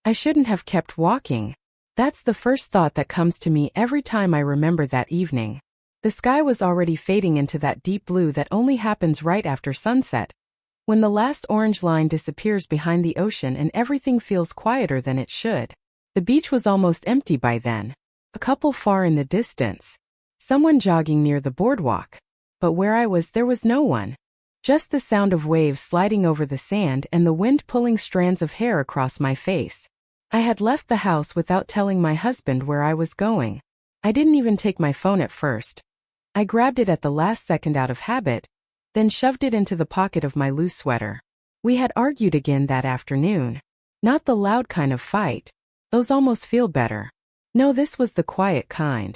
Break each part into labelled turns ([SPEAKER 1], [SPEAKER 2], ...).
[SPEAKER 1] I shouldn't have kept walking. That's the first thought that comes to me every time I remember that evening. The sky was already fading into that deep blue that only happens right after sunset, when the last orange line disappears behind the ocean and everything feels quieter than it should. The beach was almost empty by then. A couple far in the distance. Someone jogging near the boardwalk. But where I was, there was no one. Just the sound of waves sliding over the sand and the wind pulling strands of hair across my face. I had left the house without telling my husband where I was going. I didn't even take my phone at first. I grabbed it at the last second out of habit, then shoved it into the pocket of my loose sweater. We had argued again that afternoon. Not the loud kind of fight. Those almost feel better. No, this was the quiet kind.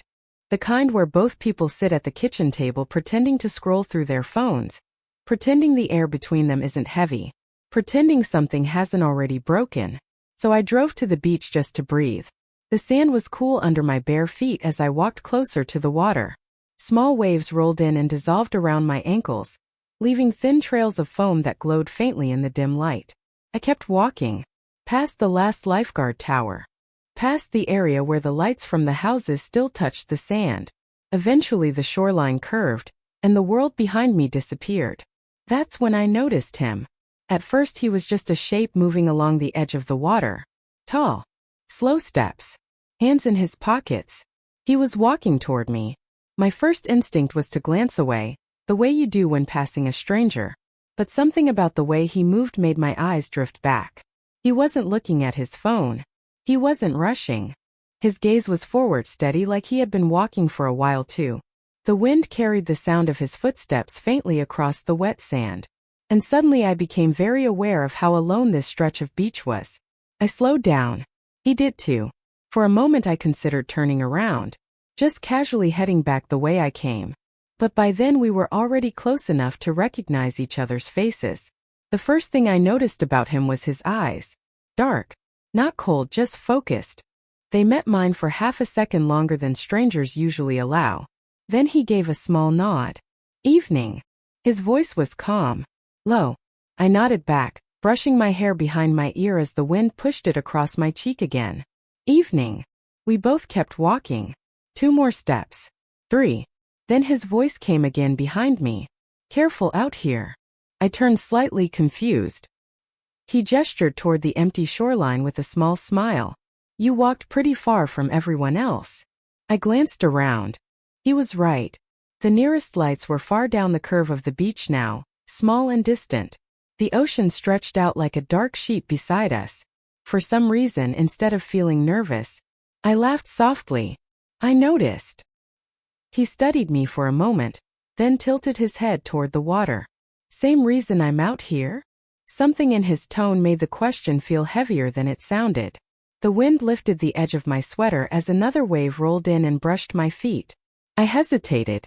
[SPEAKER 1] The kind where both people sit at the kitchen table pretending to scroll through their phones, pretending the air between them isn't heavy, pretending something hasn't already broken. So I drove to the beach just to breathe. The sand was cool under my bare feet as I walked closer to the water. Small waves rolled in and dissolved around my ankles, leaving thin trails of foam that glowed faintly in the dim light. I kept walking, past the last lifeguard tower, past the area where the lights from the houses still touched the sand. Eventually the shoreline curved, and the world behind me disappeared. That's when I noticed him. At first he was just a shape moving along the edge of the water. Tall. Slow steps. Hands in his pockets. He was walking toward me. My first instinct was to glance away, the way you do when passing a stranger. But something about the way he moved made my eyes drift back. He wasn't looking at his phone. He wasn't rushing. His gaze was forward, steady, like he had been walking for a while too. The wind carried the sound of his footsteps faintly across the wet sand. And suddenly I became very aware of how alone this stretch of beach was. I slowed down. He did too. For a moment I considered turning around, just casually heading back the way I came. But by then we were already close enough to recognize each other's faces. The first thing I noticed about him was his eyes. Dark. Not cold, just focused. They met mine for half a second longer than strangers usually allow. Then he gave a small nod. Evening. His voice was calm. Low. I nodded back, brushing my hair behind my ear as the wind pushed it across my cheek again. Evening. We both kept walking. 2 more steps. 3. Then his voice came again behind me. Careful out here. I turned slightly confused. He gestured toward the empty shoreline with a small smile. You walked pretty far from everyone else. I glanced around. He was right. The nearest lights were far down the curve of the beach now, small and distant. The ocean stretched out like a dark sheet beside us. For some reason, instead of feeling nervous, I laughed softly. I noticed. He studied me for a moment, then tilted his head toward the water. Same reason I'm out here? Something in his tone made the question feel heavier than it sounded. The wind lifted the edge of my sweater as another wave rolled in and brushed my feet. I hesitated.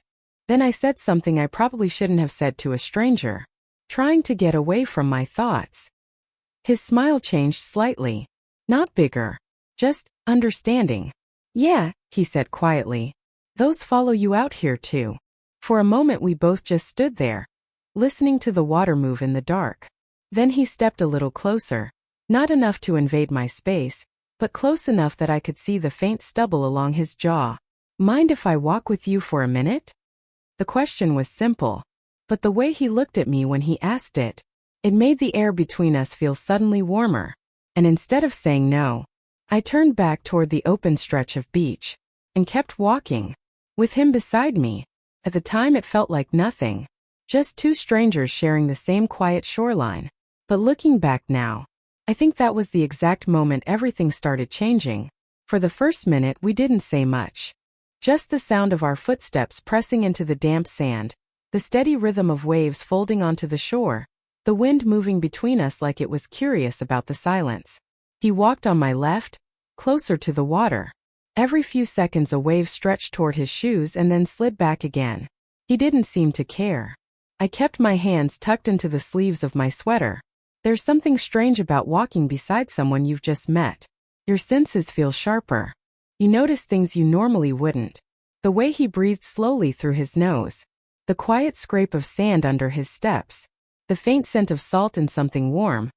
[SPEAKER 1] Then I said something I probably shouldn't have said to a stranger, trying to get away from my thoughts. His smile changed slightly. Not bigger. Just understanding. Yeah, he said quietly. Those follow you out here too. For a moment we both just stood there, listening to the water move in the dark. Then he stepped a little closer, not enough to invade my space, but close enough that I could see the faint stubble along his jaw. Mind if I walk with you for a minute? The question was simple, but the way he looked at me when he asked it, it made the air between us feel suddenly warmer. And instead of saying no, I turned back toward the open stretch of beach and kept walking, with him beside me. At the time it felt like nothing, just 2 strangers sharing the same quiet shoreline. But looking back now, I think that was the exact moment everything started changing. For the first minute we didn't say much. Just the sound of our footsteps pressing into the damp sand, the steady rhythm of waves folding onto the shore, the wind moving between us like it was curious about the silence. He walked on my left, closer to the water. Every few seconds a wave stretched toward his shoes and then slid back again. He didn't seem to care. I kept my hands tucked into the sleeves of my sweater. There's something strange about walking beside someone you've just met. Your senses feel sharper. You notice things you normally wouldn't. The way he breathed slowly through his nose. The quiet scrape of sand under his steps. The faint scent of salt and something warm.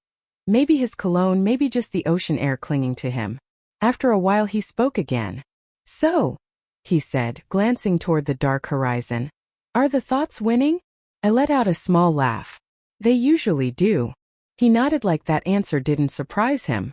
[SPEAKER 1] Maybe his cologne, maybe just the ocean air clinging to him. After a while he spoke again. "So," he said, glancing toward the dark horizon, "are the thoughts winning?" I let out a small laugh. "They usually do." He nodded like that answer didn't surprise him.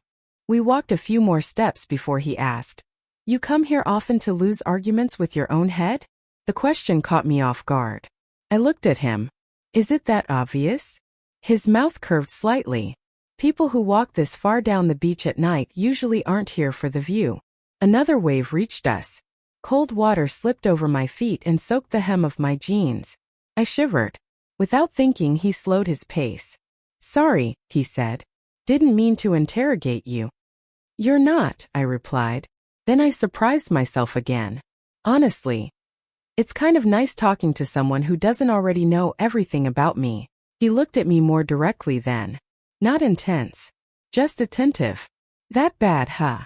[SPEAKER 1] We walked a few more steps before he asked, "You come here often to lose arguments with your own head?" The question caught me off guard. I looked at him. "Is it that obvious?" His mouth curved slightly. "People who walk this far down the beach at night usually aren't here for the view." Another wave reached us. Cold water slipped over my feet and soaked the hem of my jeans. I shivered. Without thinking, he slowed his pace. "Sorry," he said. "Didn't mean to interrogate you." "You're not," I replied. Then I surprised myself again. Honestly, it's kind of nice talking to someone who doesn't already know everything about me. He looked at me more directly then. Not intense. Just attentive. "That bad, huh?"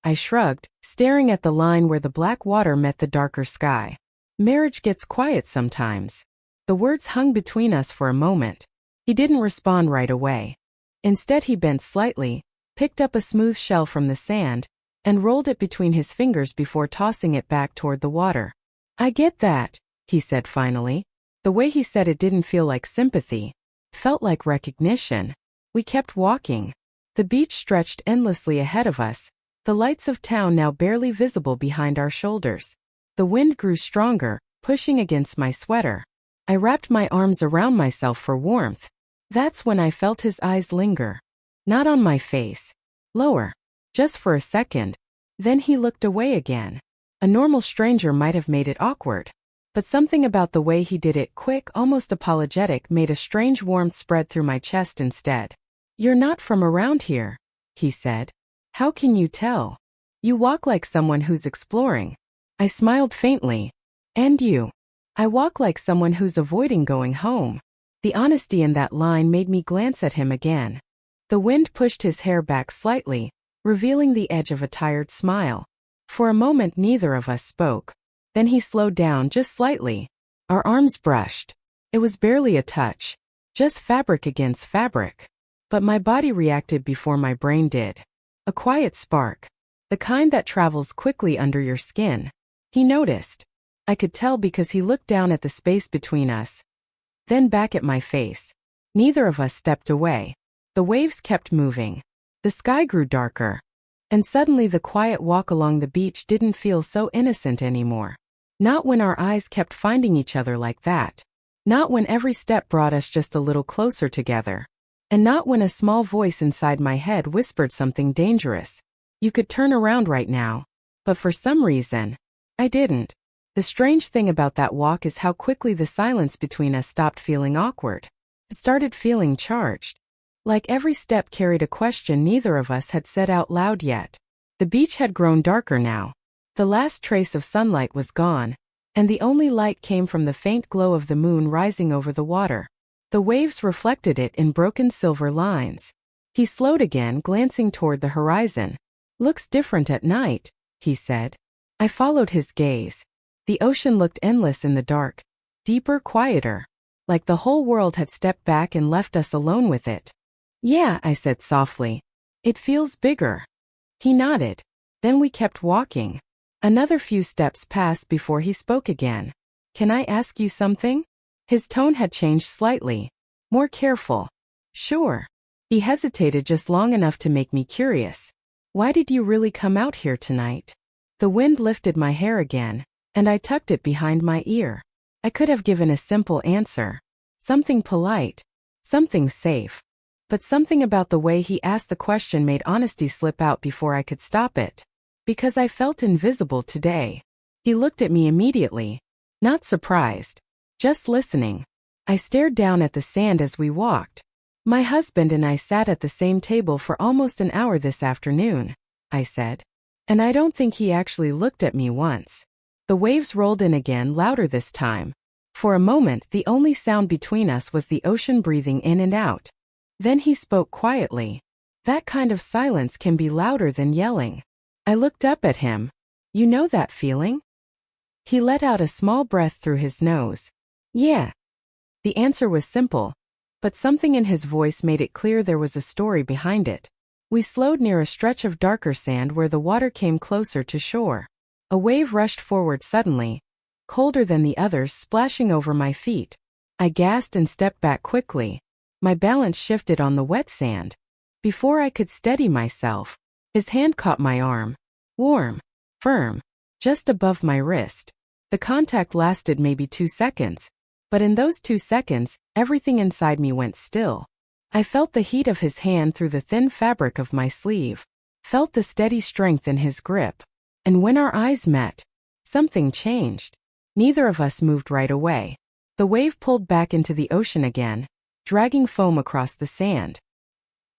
[SPEAKER 1] I shrugged, staring at the line where the black water met the darker sky. "Marriage gets quiet sometimes." The words hung between us for a moment. He didn't respond right away. Instead he bent slightly, picked up a smooth shell from the sand, and rolled it between his fingers before tossing it back toward the water. "I get that," he said finally. The way he said it didn't feel like sympathy. Felt like recognition. We kept walking. The beach stretched endlessly ahead of us, the lights of town now barely visible behind our shoulders. The wind grew stronger, pushing against my sweater. I wrapped my arms around myself for warmth. That's when I felt his eyes linger. Not on my face. Lower. Just for a second. Then he looked away again. A normal stranger might have made it awkward. But something about the way he did it, quick, almost apologetic, made a strange warmth spread through my chest instead. "You're not from around here," he said. "How can you tell? You walk like someone who's exploring." I smiled faintly. "And you?" "I walk like someone who's avoiding going home." The honesty in that line made me glance at him again. The wind pushed his hair back slightly, revealing the edge of a tired smile. For a moment neither of us spoke. Then he slowed down just slightly. Our arms brushed. It was barely a touch. Just fabric against fabric. But my body reacted before my brain did. A quiet spark. The kind that travels quickly under your skin. He noticed. I could tell because he looked down at the space between us. Then back at my face. Neither of us stepped away. The waves kept moving. The sky grew darker. And suddenly the quiet walk along the beach didn't feel so innocent anymore. Not when our eyes kept finding each other like that. Not when every step brought us just a little closer together. And not when a small voice inside my head whispered something dangerous. "You could turn around right now." But for some reason, I didn't. The strange thing about that walk is how quickly the silence between us stopped feeling awkward. It started feeling charged. Like every step carried a question neither of us had said out loud yet. The beach had grown darker now. The last trace of sunlight was gone, and the only light came from the faint glow of the moon rising over the water. The waves reflected it in broken silver lines. He slowed again, glancing toward the horizon. "Looks different at night," he said. I followed his gaze. The ocean looked endless in the dark. Deeper, quieter. Like the whole world had stepped back and left us alone with it. "Yeah," I said softly. "It feels bigger." He nodded. Then we kept walking. Another few steps passed before he spoke again. "Can I ask you something?" His tone had changed slightly. More careful. "Sure." He hesitated just long enough to make me curious. "Why did you really come out here tonight?" The wind lifted my hair again, and I tucked it behind my ear. I could have given a simple answer. Something polite. Something safe. But something about the way he asked the question made honesty slip out before I could stop it. "Because I felt invisible today." He looked at me immediately. Not surprised. Just listening. I stared down at the sand as we walked. "My husband and I sat at the same table for almost an hour this afternoon," I said. "And I don't think he actually looked at me once." The waves rolled in again, louder this time. For a moment, the only sound between us was the ocean breathing in and out. Then he spoke quietly. That kind of silence can be louder than yelling. I looked up at him. "You know that feeling?" He let out a small breath through his nose. "Yeah." The answer was simple, but something in his voice made it clear there was a story behind it. We slowed near a stretch of darker sand where the water came closer to shore. A wave rushed forward suddenly, colder than the others, splashing over my feet. I gasped and stepped back quickly. My balance shifted on the wet sand. Before I could steady myself, his hand caught my arm. Warm, firm, just above my wrist. The contact lasted maybe 2 seconds, but in those 2 seconds, everything inside me went still. I felt the heat of his hand through the thin fabric of my sleeve, felt the steady strength in his grip. And when our eyes met, something changed. Neither of us moved right away. The wave pulled back into the ocean again, dragging foam across the sand.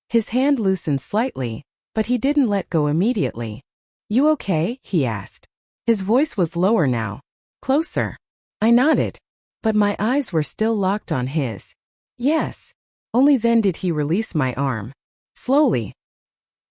[SPEAKER 1] His hand loosened slightly, but he didn't let go immediately. "You okay?" he asked. His voice was lower now. "Closer." I nodded, but my eyes were still locked on his. "Yes." Only then did he release my arm. Slowly.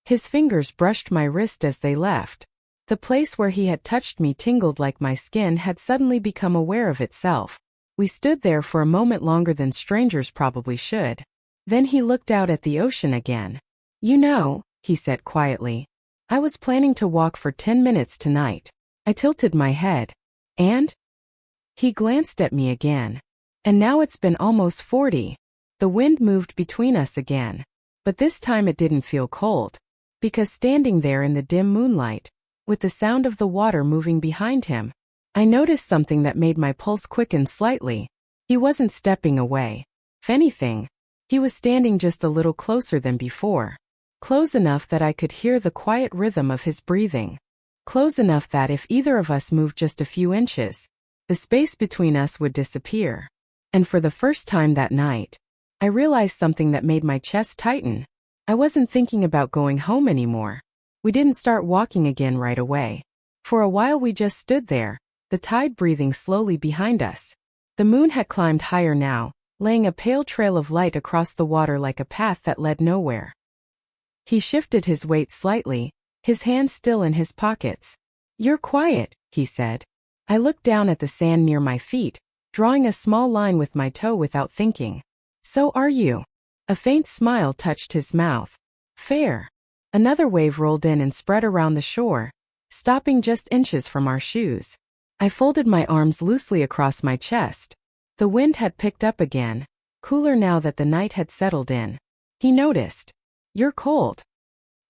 [SPEAKER 1] His fingers brushed my wrist as they left. The place where he had touched me tingled like my skin had suddenly become aware of itself. We stood there for a moment longer than strangers probably should. Then he looked out at the ocean again. "You know," he said quietly, "I was planning to walk for 10 minutes tonight." I tilted my head. "And?" He glanced at me again. "And now it's been almost 40. The wind moved between us again. But this time it didn't feel cold. Because standing there in the dim moonlight, with the sound of the water moving behind him, I noticed something that made my pulse quicken slightly. He wasn't stepping away. If anything, he was standing just a little closer than before. Close enough that I could hear the quiet rhythm of his breathing. Close enough that if either of us moved just a few inches, the space between us would disappear. And for the first time that night, I realized something that made my chest tighten. I wasn't thinking about going home anymore. We didn't start walking again right away. For a while we just stood there, the tide breathing slowly behind us. The moon had climbed higher now, laying a pale trail of light across the water like a path that led nowhere. He shifted his weight slightly, his hands still in his pockets. "You're quiet," he said. I looked down at the sand near my feet, drawing a small line with my toe without thinking. "So are you." A faint smile touched his mouth. "Fair." Another wave rolled in and spread around the shore, stopping just inches from our shoes. I folded my arms loosely across my chest. The wind had picked up again, cooler now that the night had settled in. He noticed. "You're cold."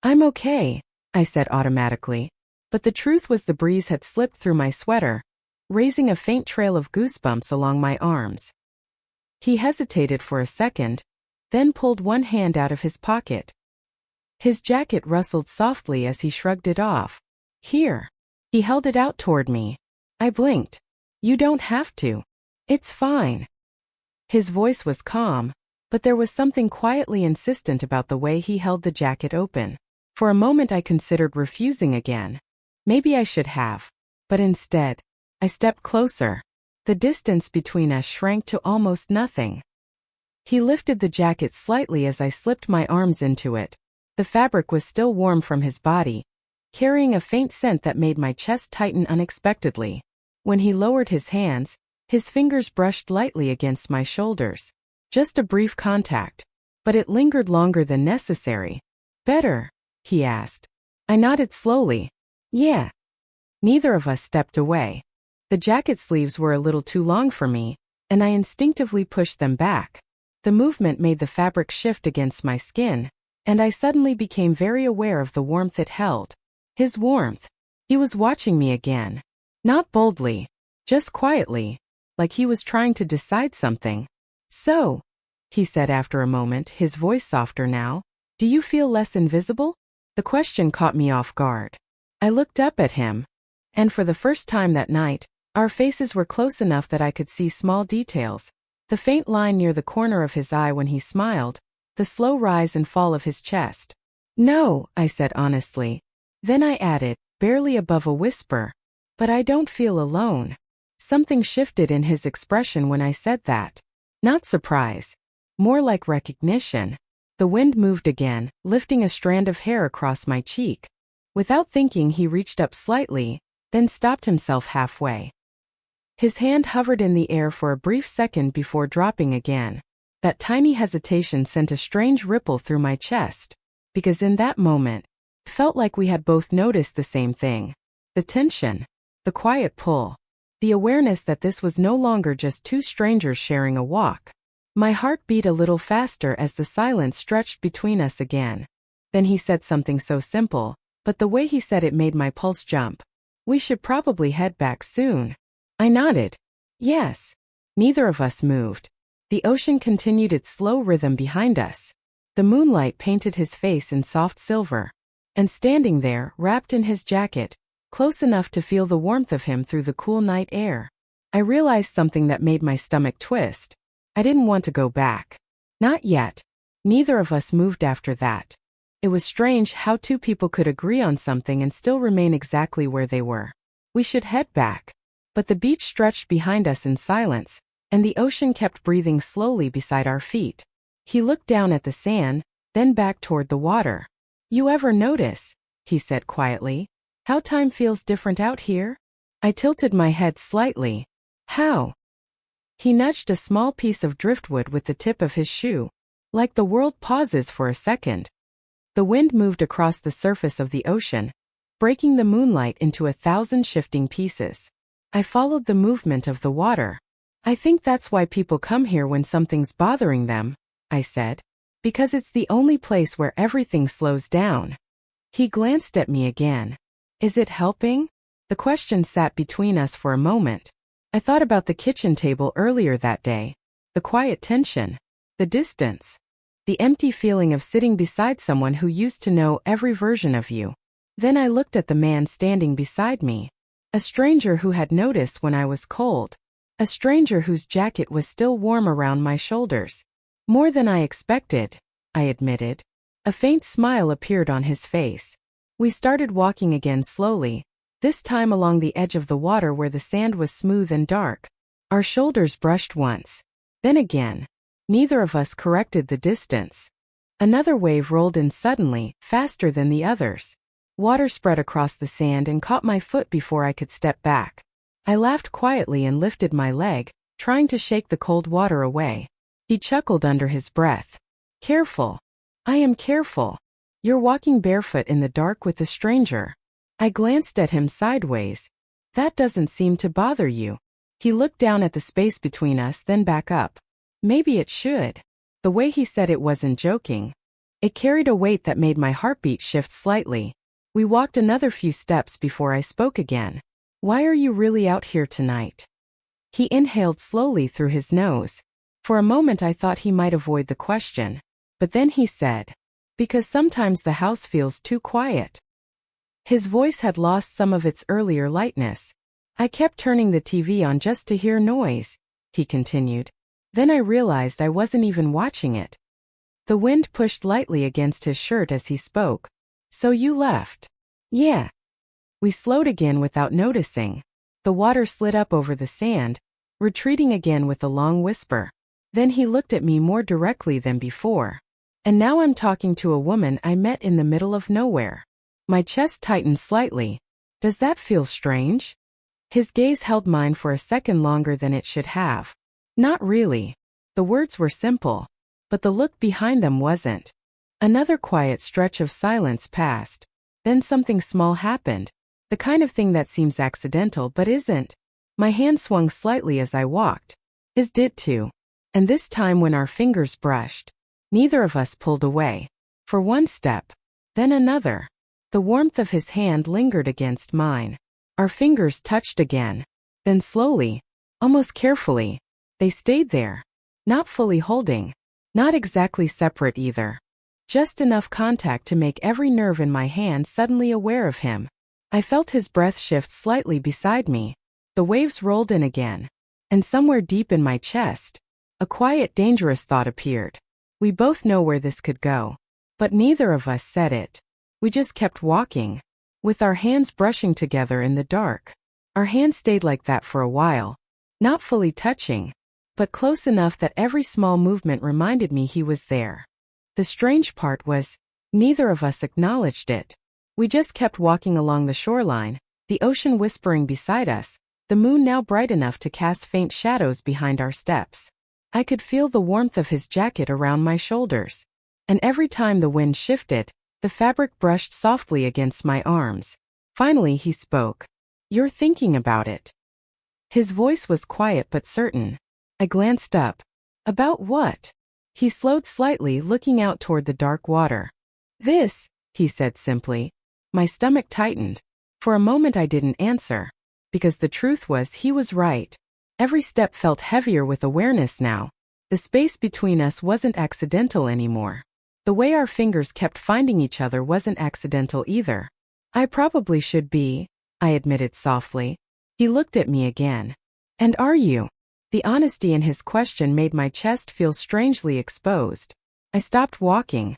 [SPEAKER 1] "I'm okay," I said automatically. But the truth was the breeze had slipped through my sweater, raising a faint trail of goosebumps along my arms. He hesitated for a second, then pulled one hand out of his pocket. His jacket rustled softly as he shrugged it off. "Here." He held it out toward me. I blinked. "You don't have to. It's fine." His voice was calm, but there was something quietly insistent about the way he held the jacket open. For a moment I considered refusing again. Maybe I should have. But instead, I stepped closer. The distance between us shrank to almost nothing. He lifted the jacket slightly as I slipped my arms into it. The fabric was still warm from his body, carrying a faint scent that made my chest tighten unexpectedly. When he lowered his hands, his fingers brushed lightly against my shoulders. Just a brief contact, but it lingered longer than necessary. "Better?" he asked. I nodded slowly. "Yeah." Neither of us stepped away. The jacket sleeves were a little too long for me, and I instinctively pushed them back. The movement made the fabric shift against my skin, and I suddenly became very aware of the warmth it held. His warmth. He was watching me again. Not boldly, just quietly, like he was trying to decide something. "So," he said after a moment, his voice softer now, "do you feel less invisible?" The question caught me off guard. I looked up at him, and for the first time that night, our faces were close enough that I could see small details. The faint line near the corner of his eye when he smiled, the slow rise and fall of his chest. "No," I said honestly. Then I added, barely above a whisper, "But I don't feel alone." Something shifted in his expression when I said that. Not surprise. More like recognition. The wind moved again, lifting a strand of hair across my cheek. Without thinking, he reached up slightly, then stopped himself halfway. His hand hovered in the air for a brief second before dropping again. That tiny hesitation sent a strange ripple through my chest, because in that moment, it felt like we had both noticed the same thing. The tension, the quiet pull, the awareness that this was no longer just two strangers sharing a walk. My heart beat a little faster as the silence stretched between us again. Then he said something so simple, but the way he said it made my pulse jump. We should probably head back soon. I nodded. Yes. Neither of us moved. The ocean continued its slow rhythm behind us. The moonlight painted his face in soft silver. And standing there, wrapped in his jacket, close enough to feel the warmth of him through the cool night air, I realized something that made my stomach twist. I didn't want to go back. Not yet. Neither of us moved after that. It was strange how two people could agree on something and still remain exactly where they were. We should head back. But the beach stretched behind us in silence, and the ocean kept breathing slowly beside our feet. He looked down at the sand, then back toward the water. You ever notice, he said quietly, how time feels different out here? I tilted my head slightly. How? He nudged a small piece of driftwood with the tip of his shoe. Like the world pauses for a second. The wind moved across the surface of the ocean, breaking the moonlight into 1,000 shifting pieces. I followed the movement of the water. I think that's why people come here when something's bothering them, I said. Because it's the only place where everything slows down. He glanced at me again. Is it helping? The question sat between us for a moment. I thought about the kitchen table earlier that day. The quiet tension. The distance. The empty feeling of sitting beside someone who used to know every version of you. Then I looked at the man standing beside me. A stranger who had noticed when I was cold. A stranger whose jacket was still warm around my shoulders. More than I expected, I admitted. A faint smile appeared on his face. We started walking again slowly, this time along the edge of the water where the sand was smooth and dark. Our shoulders brushed once. Then again. Neither of us corrected the distance. Another wave rolled in suddenly, faster than the others. Water spread across the sand and caught my foot before I could step back. I laughed quietly and lifted my leg, trying to shake the cold water away. He chuckled under his breath. Careful. I am careful. You're walking barefoot in the dark with a stranger. I glanced at him sideways. That doesn't seem to bother you. He looked down at the space between us, then back up. Maybe it should. The way he said it wasn't joking. It carried a weight that made my heartbeat shift slightly. We walked another few steps before I spoke again. Why are you really out here tonight? He inhaled slowly through his nose. For a moment I thought he might avoid the question. But then he said, because sometimes the house feels too quiet. His voice had lost some of its earlier lightness. I kept turning the TV on just to hear noise, he continued. Then I realized I wasn't even watching it. The wind pushed lightly against his shirt as he spoke. So you left? Yeah. We slowed again without noticing. The water slid up over the sand, retreating again with a long whisper. Then he looked at me more directly than before. And now I'm talking to a woman I met in the middle of nowhere. My chest tightened slightly. Does that feel strange? His gaze held mine for a second longer than it should have. Not really. The words were simple, but the look behind them wasn't. Another quiet stretch of silence passed. Then something small happened. The kind of thing that seems accidental but isn't. My hand swung slightly as I walked. His did too. And this time when our fingers brushed, neither of us pulled away. For one step, then another. The warmth of his hand lingered against mine. Our fingers touched again. Then slowly, almost carefully, they stayed there. Not fully holding. Not exactly separate either. Just enough contact to make every nerve in my hand suddenly aware of him. I felt his breath shift slightly beside me. The waves rolled in again. And somewhere deep in my chest, a quiet, dangerous thought appeared. We both know where this could go. But neither of us said it. We just kept walking, with our hands brushing together in the dark. Our hands stayed like that for a while, not fully touching, but close enough that every small movement reminded me he was there. The strange part was, neither of us acknowledged it. We just kept walking along the shoreline, the ocean whispering beside us, the moon now bright enough to cast faint shadows behind our steps. I could feel the warmth of his jacket around my shoulders. And every time the wind shifted, the fabric brushed softly against my arms. Finally he spoke. "You're thinking about it." His voice was quiet but certain. I glanced up. "About what?" He slowed slightly, looking out toward the dark water. "This," he said simply. My stomach tightened. For a moment I didn't answer. Because the truth was he was right. Every step felt heavier with awareness now. The space between us wasn't accidental anymore. The way our fingers kept finding each other wasn't accidental either. "I probably should be," I admitted softly. He looked at me again. "And are you?" The honesty in his question made my chest feel strangely exposed. I stopped walking.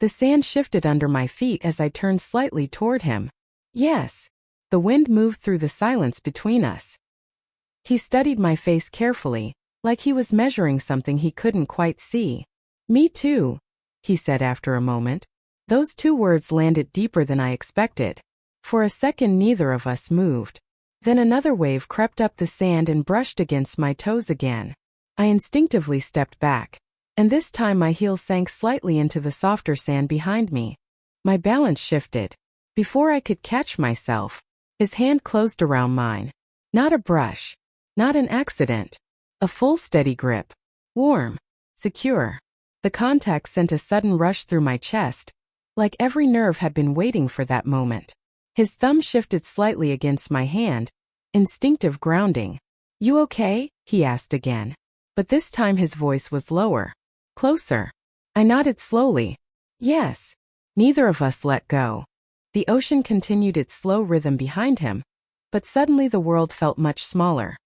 [SPEAKER 1] The sand shifted under my feet as I turned slightly toward him. "Yes." The wind moved through the silence between us. He studied my face carefully, like he was measuring something he couldn't quite see. "Me too," he said after a moment. Those two words landed deeper than I expected. For a second neither of us moved. Then another wave crept up the sand and brushed against my toes again. I instinctively stepped back, and this time my heels sank slightly into the softer sand behind me. My balance shifted. Before I could catch myself, his hand closed around mine. Not a brush. Not an accident. A full steady grip. Warm. Secure. The contact sent a sudden rush through my chest, like every nerve had been waiting for that moment. His thumb shifted slightly against my hand. Instinctive grounding. "You okay?" he asked again. But this time his voice was lower. Closer. I nodded slowly. "Yes." Neither of us let go. The ocean continued its slow rhythm behind him. But suddenly the world felt much smaller.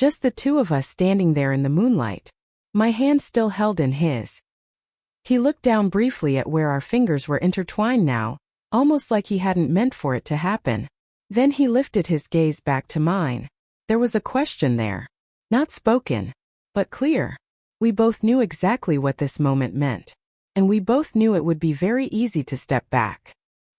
[SPEAKER 1] Just the two of us standing there in the moonlight. My hand still held in his. He looked down briefly at where our fingers were intertwined now, almost like he hadn't meant for it to happen. Then he lifted his gaze back to mine. There was a question there. Not spoken, but clear. We both knew exactly what this moment meant. And we both knew it would be very easy to step back.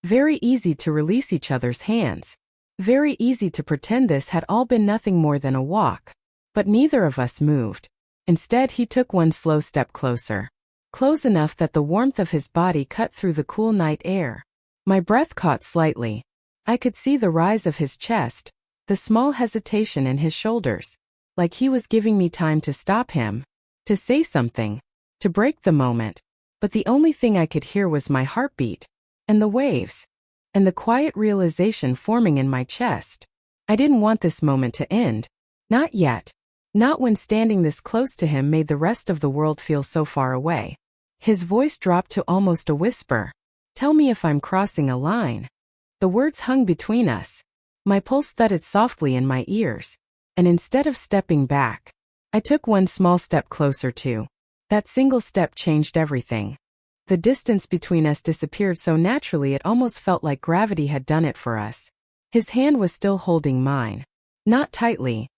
[SPEAKER 1] Very easy to release each other's hands. Very easy to pretend this had all been nothing more than a walk. But neither of us moved. Instead, he took one slow step closer. Close enough that the warmth of his body cut through the cool night air. My breath caught slightly. I could see the rise of his chest, the small hesitation in his shoulders. Like he was giving me time to stop him. To say something. To break the moment. But the only thing I could hear was my heartbeat. And the waves. And the quiet realization forming in my chest. I didn't want this moment to end. Not yet. Not when standing this close to him made the rest of the world feel so far away. His voice dropped to almost a whisper. "Tell me if I'm crossing a line." The words hung between us. My pulse thudded softly in my ears. And instead of stepping back, I took one small step closer too. That single step changed everything. The distance between us disappeared so naturally it almost felt like gravity had done it for us. His hand was still holding mine. Not tightly.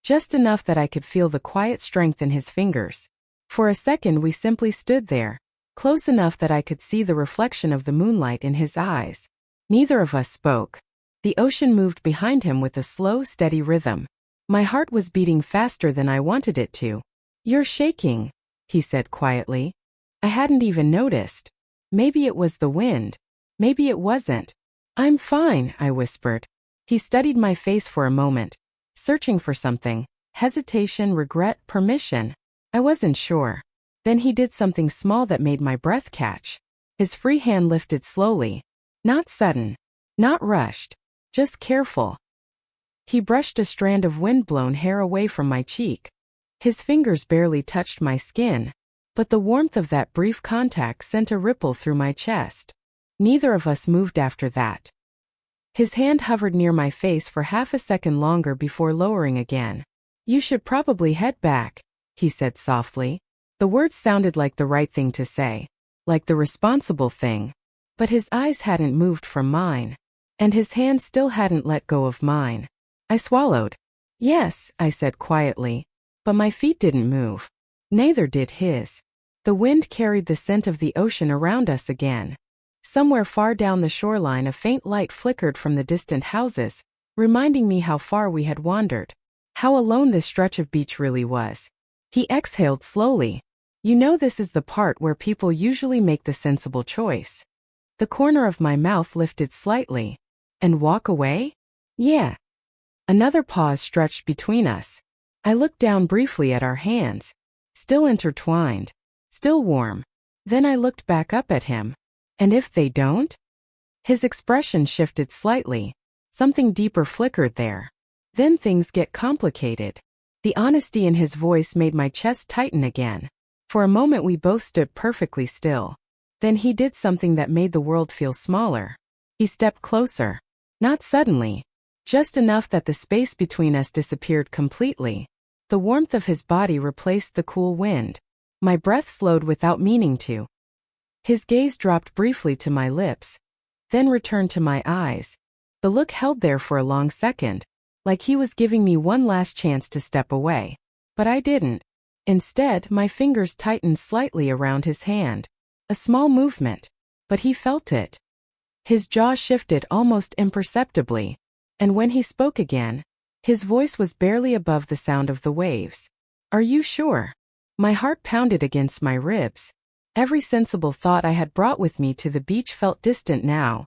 [SPEAKER 1] Just enough that I could feel the quiet strength in his fingers. For a second we simply stood there, close enough that I could see the reflection of the moonlight in his eyes. Neither of us spoke. The ocean moved behind him with a slow, steady rhythm. My heart was beating faster than I wanted it to. "You're shaking," he said quietly. I hadn't even noticed. Maybe it was the wind. Maybe it wasn't. "I'm fine," I whispered. He studied my face for a moment, searching for something. Hesitation, regret, permission. I wasn't sure. Then he did something small that made my breath catch. His free hand lifted slowly. Not sudden. Not rushed. Just careful. He brushed a strand of wind-blown hair away from my cheek. His fingers barely touched my skin. But the warmth of that brief contact sent a ripple through my chest. Neither of us moved after that. His hand hovered near my face for half a second longer before lowering again. "You should probably head back," he said softly. The words sounded like the right thing to say. Like the responsible thing. But his eyes hadn't moved from mine. And his hand still hadn't let go of mine. I swallowed. "Yes," I said quietly. But my feet didn't move. Neither did his. The wind carried the scent of the ocean around us again. Somewhere far down the shoreline a faint light flickered from the distant houses, reminding me how far we had wandered. How alone this stretch of beach really was. He exhaled slowly. You know, this is the part where people usually make the sensible choice. The corner of my mouth lifted slightly. And walk away? Yeah. Another pause stretched between us. I looked down briefly at our hands. Still intertwined. Still warm. Then I looked back up at him. And if they don't? His expression shifted slightly. Something deeper flickered there. Then things get complicated. The honesty in his voice made my chest tighten again. For a moment we both stood perfectly still. Then he did something that made the world feel smaller. He stepped closer. Not suddenly. Just enough that the space between us disappeared completely. The warmth of his body replaced the cool wind. My breath slowed without meaning to. His gaze dropped briefly to my lips, then returned to my eyes. The look held there for a long second, like he was giving me one last chance to step away. But I didn't. Instead, my fingers tightened slightly around his hand. A small movement. But he felt it. His jaw shifted almost imperceptibly. And when he spoke again, his voice was barely above the sound of the waves. Are you sure? My heart pounded against my ribs. Every sensible thought I had brought with me to the beach felt distant now,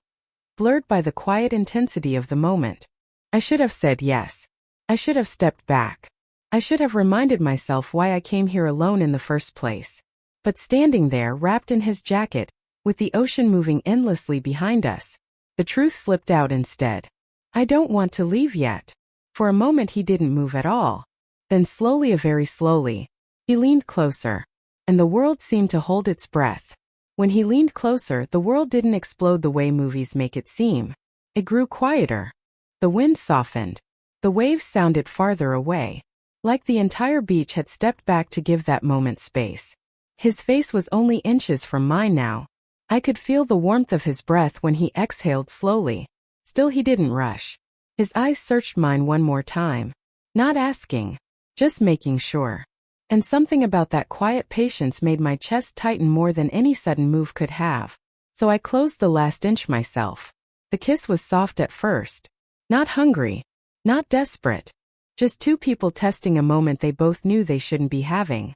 [SPEAKER 1] blurred by the quiet intensity of the moment. I should have said yes. I should have stepped back. I should have reminded myself why I came here alone in the first place. But standing there wrapped in his jacket, with the ocean moving endlessly behind us, the truth slipped out instead. I don't want to leave yet. For a moment he didn't move at all. Then slowly, very slowly, he leaned closer, and the world seemed to hold its breath. When he leaned closer, the world didn't explode the way movies make it seem. It grew quieter. The wind softened. The waves sounded farther away. Like the entire beach had stepped back to give that moment space. His face was only inches from mine now. I could feel the warmth of his breath when he exhaled slowly. Still he didn't rush. His eyes searched mine one more time. Not asking. Just making sure. And something about that quiet patience made my chest tighten more than any sudden move could have. So I closed the last inch myself. The kiss was soft at first. Not hungry. Not desperate. Just two people testing a moment they both knew they shouldn't be having.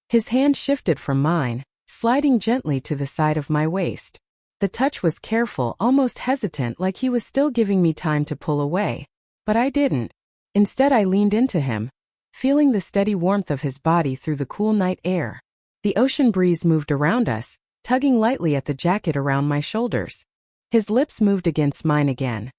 [SPEAKER 1] His hand shifted from mine, sliding gently to the side of my waist. The touch was careful, almost hesitant, like he was still giving me time to pull away. But I didn't. Instead I leaned into him, feeling the steady warmth of his body through the cool night air. The ocean breeze moved around us, tugging lightly at the jacket around my shoulders. His lips moved against mine again.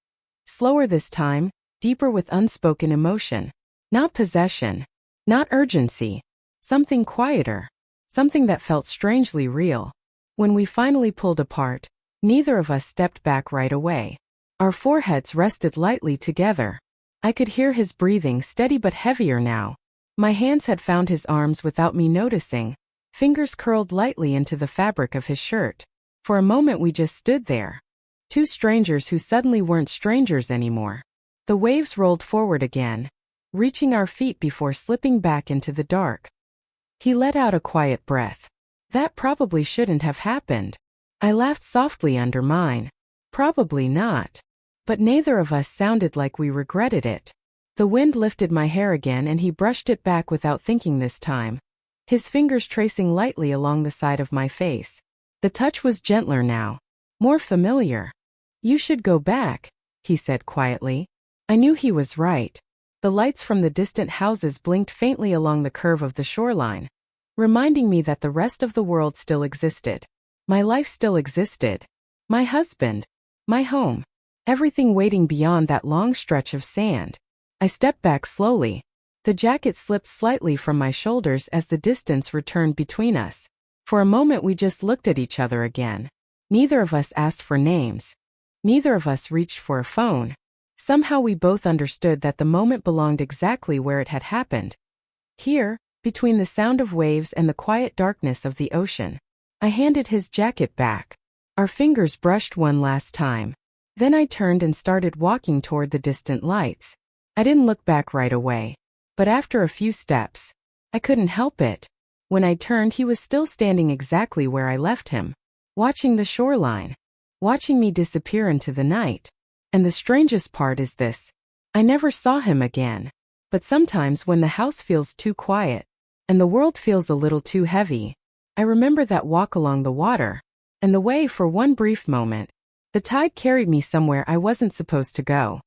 [SPEAKER 1] Slower this time, deeper with unspoken emotion. Not possession. Not urgency. Something quieter. Something that felt strangely real. When we finally pulled apart, neither of us stepped back right away. Our foreheads rested lightly together. I could hear his breathing, steady but heavier now. My hands had found his arms without me noticing, fingers curled lightly into the fabric of his shirt. For a moment we just stood there. Two strangers who suddenly weren't strangers anymore. The waves rolled forward again, reaching our feet before slipping back into the dark. He let out a quiet breath. That probably shouldn't have happened. I laughed softly under mine. Probably not. But neither of us sounded like we regretted it. The wind lifted my hair again and he brushed it back without thinking this time, his fingers tracing lightly along the side of my face. The touch was gentler now, more familiar. You should go back, he said quietly. I knew he was right. The lights from the distant houses blinked faintly along the curve of the shoreline, reminding me that the rest of the world still existed. My life still existed. My husband. My home. Everything waiting beyond that long stretch of sand. I stepped back slowly. The jacket slipped slightly from my shoulders as the distance returned between us. For a moment we just looked at each other again. Neither of us asked for names. Neither of us reached for a phone. Somehow we both understood that the moment belonged exactly where it had happened. Here, between the sound of waves and the quiet darkness of the ocean. I handed his jacket back. Our fingers brushed one last time. Then I turned and started walking toward the distant lights. I didn't look back right away. But after a few steps, I couldn't help it. When I turned, he was still standing exactly where I left him, watching the shoreline, watching me disappear into the night. And the strangest part is this. I never saw him again. But sometimes when the house feels too quiet, and the world feels a little too heavy. I remember that walk along the water, and the way, for one brief moment, the tide carried me somewhere I wasn't supposed to go.